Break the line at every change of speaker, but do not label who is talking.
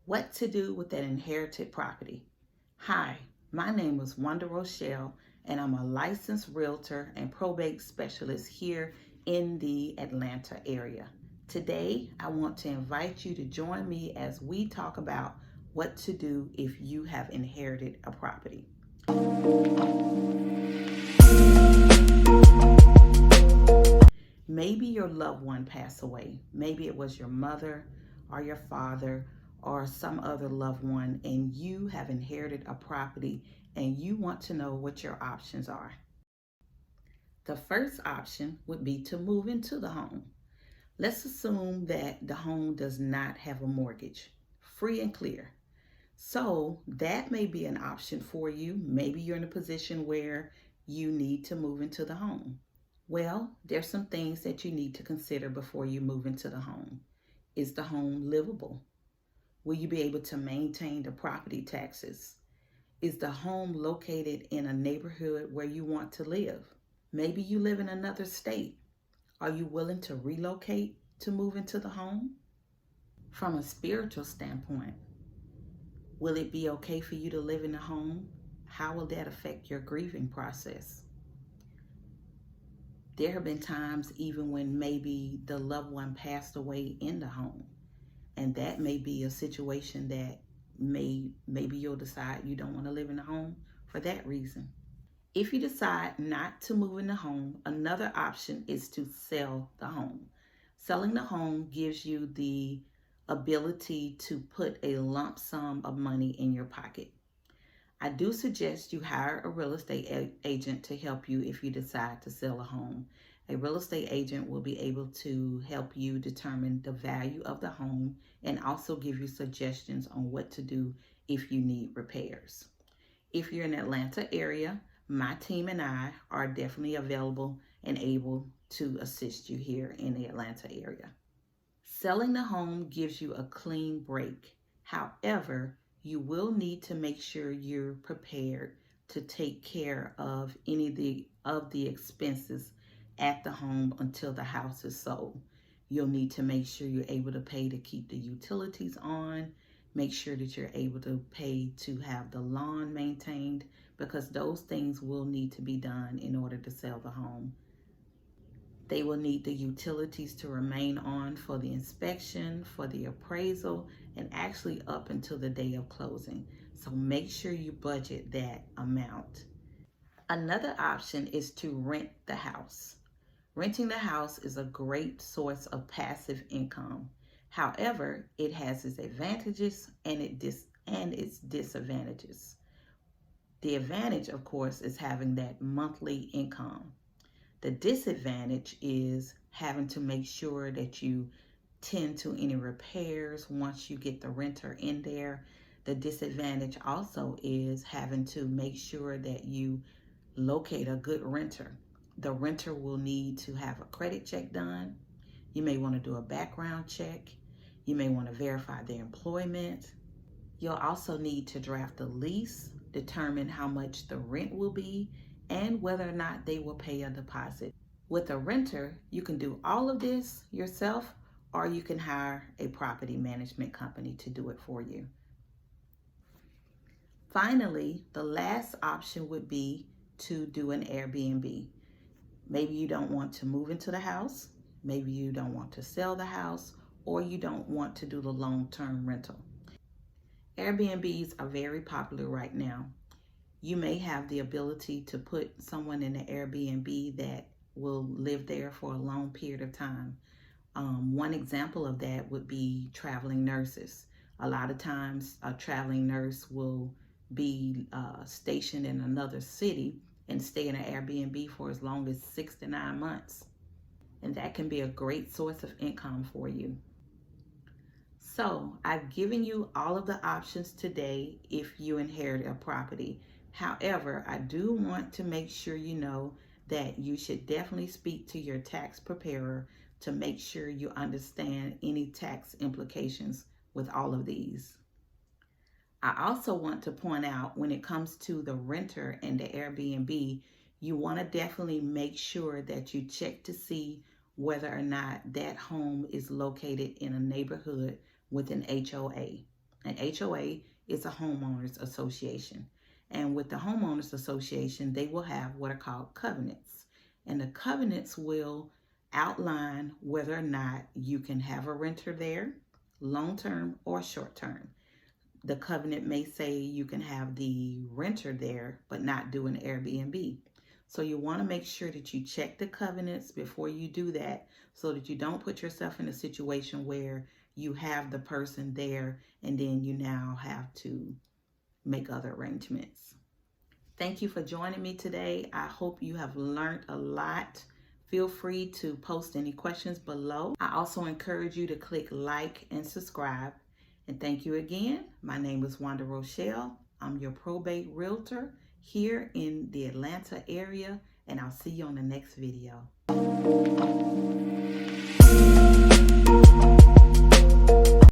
What to do with an inherited property? Hi, my name is Wanda Rochelle, and I'm a licensed realtor and probate specialist here in the Atlanta area. Today, I want to invite you to join me as we talk about what to do if you have inherited a property. Maybe your loved one passed away. Maybe it was your mother or your father or some other loved one, and you have inherited a property and you want to know what your options are. The first option would be to move into the home. Let's assume that the home does not have a mortgage, free and clear. So that may be an option for you. Maybe you're in a position where you need to move into the home. Well, there's some things that you need to consider before you move into the home. Is the home livable? Will you be able to maintain the property taxes? Is the home located in a neighborhood where you want to live? Maybe you live in another state. Are you willing to relocate to move into the home? From a spiritual standpoint, will it be okay for you to live in the home? How will that affect your grieving process? There have been times even when maybe the loved one passed away in the home, and that may be a situation that maybe you'll decide you don't want to live in the home for that reason. If you decide not to move in the home, another option is to sell the home. Selling the home gives you the ability to put a lump sum of money in your pocket. I do suggest you hire a real estate agent to help you if you decide to sell a home. A real estate agent will be able to help you determine the value of the home and also give you suggestions on what to do if you need repairs. If you're in the Atlanta area, my team and I are definitely available and able to assist you here in the Atlanta area. Selling the home gives you a clean break. However, you will need to make sure you're prepared to take care of any of the expenses at the home until the house is sold. You'll need to make sure you're able to pay to keep the utilities on, make sure that you're able to pay to have the lawn maintained, because those things will need to be done in order to sell the home. They will need the utilities to remain on for the inspection, for the appraisal, and actually up until the day of closing. So make sure you budget that amount. Another option is to rent the house. Renting the house is a great source of passive income. However, it has its advantages and its disadvantages. The advantage, of course, is having that monthly income. The disadvantage is having to make sure that you tend to any repairs once you get the renter in there. The disadvantage also is having to make sure that you locate a good renter. The renter will need to have a credit check done. You may want to do a background check. You may want to verify their employment. You'll also need to draft a lease, determine how much the rent will be, and whether or not they will pay a deposit. With a renter, you can do all of this yourself, or you can hire a property management company to do it for you. Finally, the last option would be to do an Airbnb. Maybe you don't want to move into the house, maybe you don't want to sell the house, or you don't want to do the long-term rental. Airbnbs are very popular right now. You may have the ability to put someone in an Airbnb that will live there for a long period of time. One example of that would be traveling nurses. A lot of times a traveling nurse will be stationed in another city and stay in an Airbnb for as long as 6 to 9 months. And that can be a great source of income for you. So I've given you all of the options today if you inherit a property. However, I do want to make sure you know that you should definitely speak to your tax preparer to make sure you understand any tax implications with all of these. I also want to point out, when it comes to the renter and the Airbnb, you want to definitely make sure that you check to see whether or not that home is located in a neighborhood with an HOA. An HOA is a homeowners association. And with the homeowners association, they will have what are called covenants. And the covenants will outline whether or not you can have a renter there, long-term or short-term. The covenant may say you can have the renter there, but not do an Airbnb. So you want to make sure that you check the covenants before you do that, so that you don't put yourself in a situation where you have the person there and then you now have to make other arrangements. Thank you for joining me today. I hope you have learned a lot. Feel free to post any questions below. I also encourage you to click like and subscribe. And thank you again. My name is Wanda Rochelle. I'm your probate realtor here in the Atlanta area, and I'll see you on the next video.